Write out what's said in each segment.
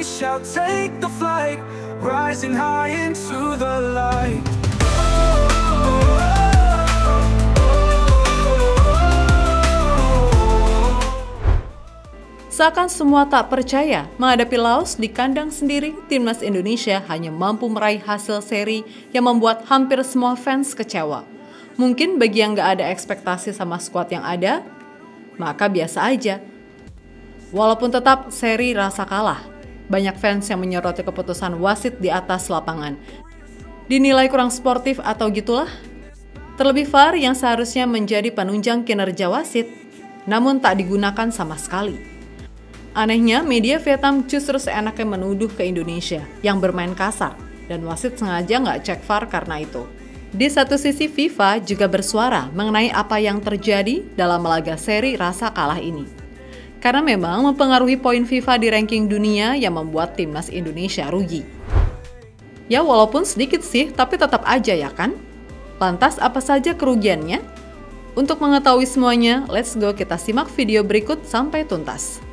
shall take the flight, rising high into the light. Seakan semua tak percaya menghadapi Laos di kandang sendiri, timnas Indonesia hanya mampu meraih hasil seri yang membuat hampir semua fans kecewa. Mungkin bagi yang gak ada ekspektasi sama skuad yang ada, maka biasa aja. Walaupun tetap seri rasa kalah, banyak fans yang menyoroti keputusan wasit di atas lapangan. Dinilai kurang sportif atau gitulah. Terlebih VAR yang seharusnya menjadi penunjang kinerja wasit, namun tak digunakan sama sekali. Anehnya, media Vietnam justru seenaknya menuduh ke Indonesia yang bermain kasar dan wasit sengaja nggak cek VAR karena itu. Di satu sisi, FIFA juga bersuara mengenai apa yang terjadi dalam laga seri rasa kalah ini. Karena memang mempengaruhi poin FIFA di ranking dunia yang membuat timnas Indonesia rugi. Ya walaupun sedikit sih, tapi tetap aja ya kan? Lantas apa saja kerugiannya? Untuk mengetahui semuanya, let's go kita simak video berikut sampai tuntas.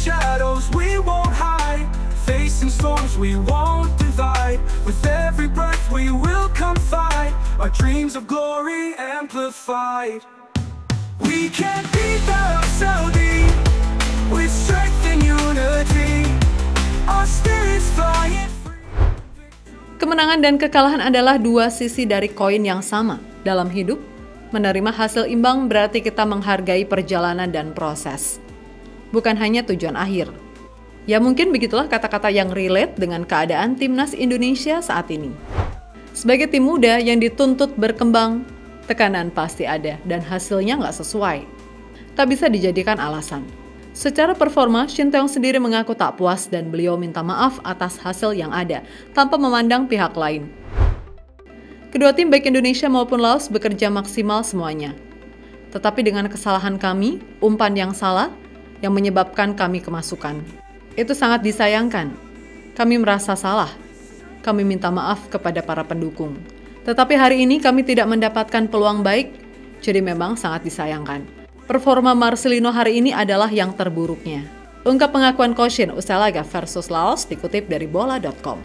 Shadows we won't hide, facing storms we won't divide. With every breath we will confide, our dreams of glory amplified. We can't beat the Saudi, with strength and unity, our spirits flying free. Kemenangan dan kekalahan adalah dua sisi dari koin yang sama. Dalam hidup, menerima hasil imbang berarti kita menghargai perjalanan dan proses, bukan hanya tujuan akhir. Ya mungkin begitulah kata-kata yang relate dengan keadaan timnas Indonesia saat ini. Sebagai tim muda yang dituntut berkembang, tekanan pasti ada dan hasilnya nggak sesuai. Tak bisa dijadikan alasan. Secara performa, Shin Tae-yong sendiri mengaku tak puas dan beliau minta maaf atas hasil yang ada, tanpa memandang pihak lain. Kedua tim baik Indonesia maupun Laos bekerja maksimal semuanya. Tetapi dengan kesalahan kami, umpan yang salah, yang menyebabkan kami kemasukan. Itu sangat disayangkan. Kami merasa salah. Kami minta maaf kepada para pendukung. Tetapi hari ini kami tidak mendapatkan peluang baik, jadi memang sangat disayangkan. Performa Marcelino hari ini adalah yang terburuknya. Ungkap pengakuan Coach Shin usai laga versus Laos dikutip dari bola.com.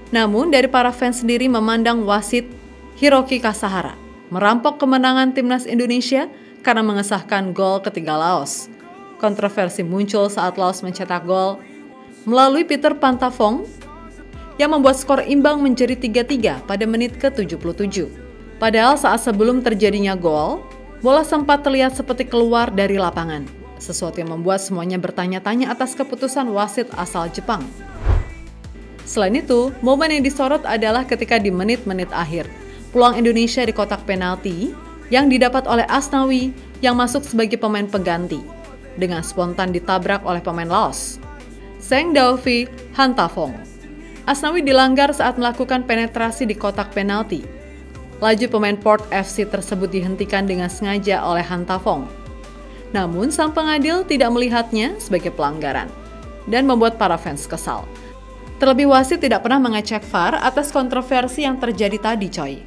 Namun dari para fans sendiri memandang wasit Hiroki Kasahara merampok kemenangan timnas Indonesia karena mengesahkan gol ketiga Laos. Kontroversi muncul saat Laos mencetak gol melalui Peter Pantafong yang membuat skor imbang menjadi 3-3 pada menit ke-77. Padahal saat sebelum terjadinya gol, bola sempat terlihat seperti keluar dari lapangan. Sesuatu yang membuat semuanya bertanya-tanya atas keputusan wasit asal Jepang. Selain itu, momen yang disorot adalah ketika di menit-menit akhir, peluang Indonesia di kotak penalti yang didapat oleh Asnawi yang masuk sebagai pemain pengganti, dengan spontan ditabrak oleh pemain Laos, Seng Daovi Hantafong. Asnawi dilanggar saat melakukan penetrasi di kotak penalti. Laju pemain Port FC tersebut dihentikan dengan sengaja oleh Hantafong. Namun sang pengadil tidak melihatnya sebagai pelanggaran dan membuat para fans kesal. Terlebih wasit tidak pernah mengecek VAR atas kontroversi yang terjadi tadi coy.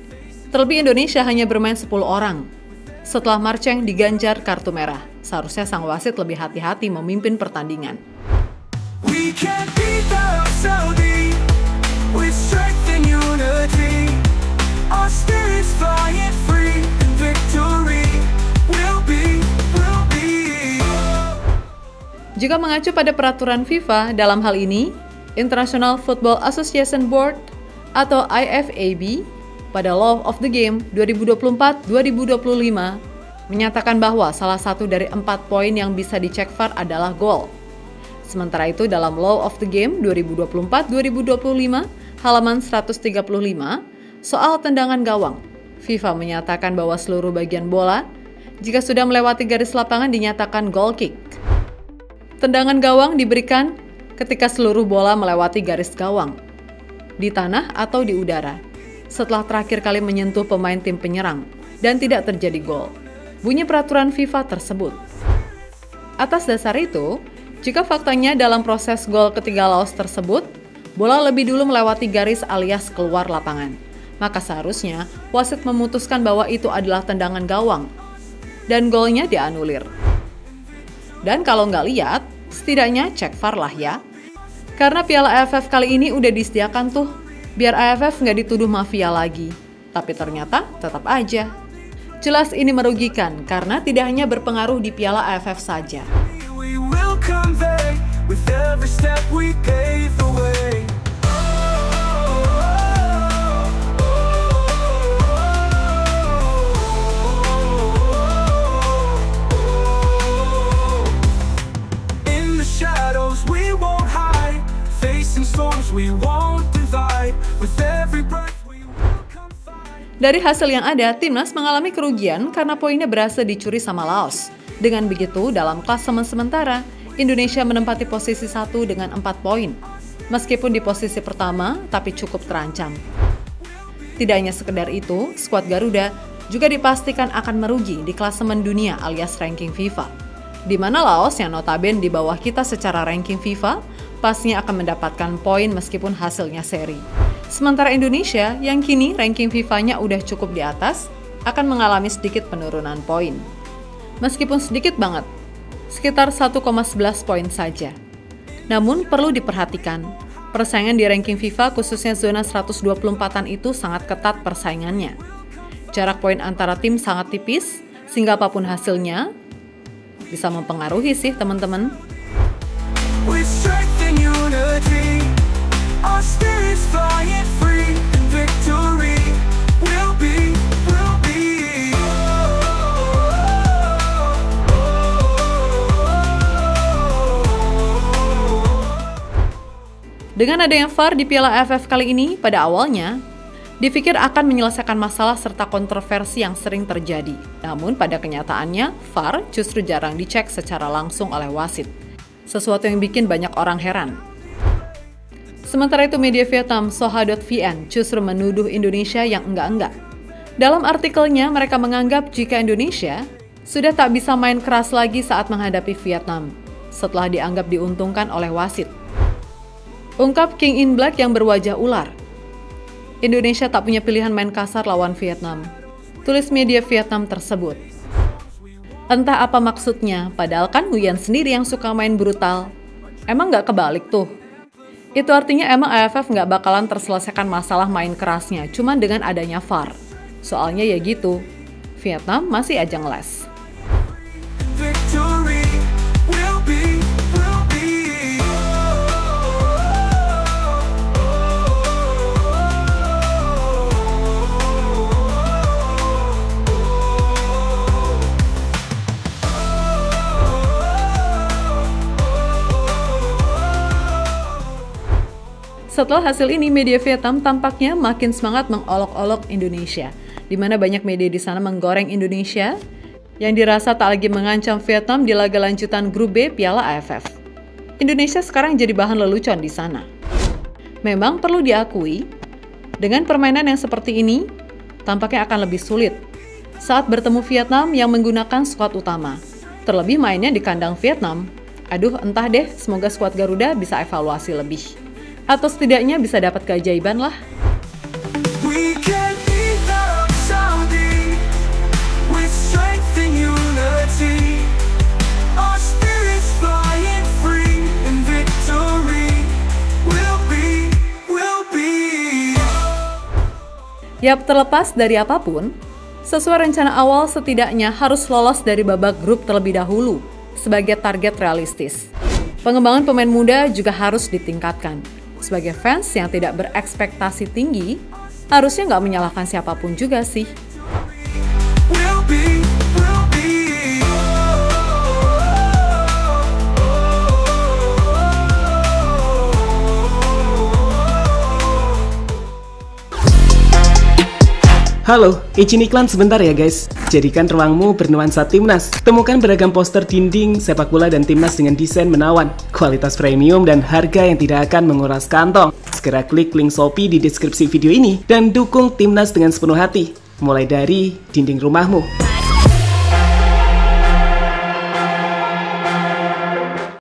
Terlebih Indonesia hanya bermain 10 orang. Setelah Marcheng diganjar kartu merah, seharusnya sang wasit lebih hati-hati memimpin pertandingan. We can't beat the Saudi, with strength and unity, our spirits flying free, and victory will be. Jika mengacu pada peraturan FIFA dalam hal ini, International Football Association Board atau IFAB pada Law of the Game 2024-2025 menyatakan bahwa salah satu dari 4 poin yang bisa dicek VAR adalah gol. Sementara itu dalam Law of the Game 2024-2025 halaman 135 soal tendangan gawang, FIFA menyatakan bahwa seluruh bagian bola jika sudah melewati garis lapangan dinyatakan goal kick. Tendangan gawang diberikan ketika seluruh bola melewati garis gawang, di tanah atau di udara, setelah terakhir kali menyentuh pemain tim penyerang, dan tidak terjadi gol. Bunyi peraturan FIFA tersebut. Atas dasar itu, Jika faktanya dalam proses gol ketiga Laos tersebut, bola lebih dulu melewati garis alias keluar lapangan, maka seharusnya wasit memutuskan bahwa itu adalah tendangan gawang dan golnya dianulir. Dan kalau nggak lihat, setidaknya cek VAR lah ya. Karena Piala AFF kali ini udah disediakan tuh, biar AFF nggak dituduh mafia lagi. Tapi ternyata tetap aja. Jelas ini merugikan karena tidak hanya berpengaruh di Piala AFF saja. Dari hasil yang ada, timnas mengalami kerugian karena poinnya berhasil dicuri sama Laos. Dengan begitu, dalam klasemen sementara, Indonesia menempati posisi 1 dengan 4 poin. Meskipun di posisi pertama, tapi cukup terancam. Tidak hanya sekedar itu, skuad Garuda juga dipastikan akan merugi di klasemen dunia alias ranking FIFA. Di mana Laos yang notabene di bawah kita secara ranking FIFA, pastinya akan mendapatkan poin meskipun hasilnya seri. Sementara Indonesia yang kini ranking FIFA-nya udah cukup di atas, akan mengalami sedikit penurunan poin. Meskipun sedikit banget, sekitar 1,11 poin saja. Namun perlu diperhatikan, persaingan di ranking FIFA khususnya zona 124-an itu sangat ketat persaingannya. Jarak poin antara tim sangat tipis, sehingga apapun hasilnya, bisa mempengaruhi sih teman-teman. Dengan adanya VAR di Piala AFF kali ini, pada awalnya dipikir akan menyelesaikan masalah serta kontroversi yang sering terjadi. Namun pada kenyataannya, VAR justru jarang dicek secara langsung oleh wasit. Sesuatu yang bikin banyak orang heran. Sementara itu media Vietnam Soha.vn justru menuduh Indonesia yang enggak-enggak. Dalam artikelnya, mereka menganggap jika Indonesia sudah tak bisa main keras lagi saat menghadapi Vietnam, setelah dianggap diuntungkan oleh wasit. Ungkap King in Black yang berwajah ular. Indonesia tak punya pilihan main kasar lawan Vietnam, tulis media Vietnam tersebut. Entah apa maksudnya, padahal kan Nguyen sendiri yang suka main brutal. Emang nggak kebalik tuh? Itu artinya emang AFF nggak bakalan terselesaikan masalah main kerasnya, cuman dengan adanya VAR. Soalnya ya gitu, Vietnam masih aja ngeles. Setelah hasil ini, media Vietnam tampaknya makin semangat mengolok-olok Indonesia, di mana banyak media di sana menggoreng Indonesia yang dirasa tak lagi mengancam Vietnam di laga lanjutan Grup B Piala AFF. Indonesia sekarang jadi bahan lelucon di sana. Memang perlu diakui, dengan permainan yang seperti ini, tampaknya akan lebih sulit saat bertemu Vietnam yang menggunakan skuad utama. Terlebih mainnya di kandang Vietnam. Aduh, entah deh, semoga skuad Garuda bisa evaluasi lebih. Atau setidaknya bisa dapat keajaiban lah. Yap, terlepas dari apapun, sesuai rencana awal setidaknya harus lolos dari babak grup terlebih dahulu sebagai target realistis. Pengembangan pemain muda juga harus ditingkatkan. Sebagai fans yang tidak berekspektasi tinggi, harusnya nggak menyalahkan siapapun juga sih. Halo, izin iklan sebentar ya guys. Jadikan ruangmu bernuansa timnas. Temukan beragam poster dinding, sepak bola dan timnas dengan desain menawan, kualitas premium dan harga yang tidak akan menguras kantong. Segera klik link Shopee di deskripsi video ini dan dukung timnas dengan sepenuh hati. Mulai dari dinding rumahmu.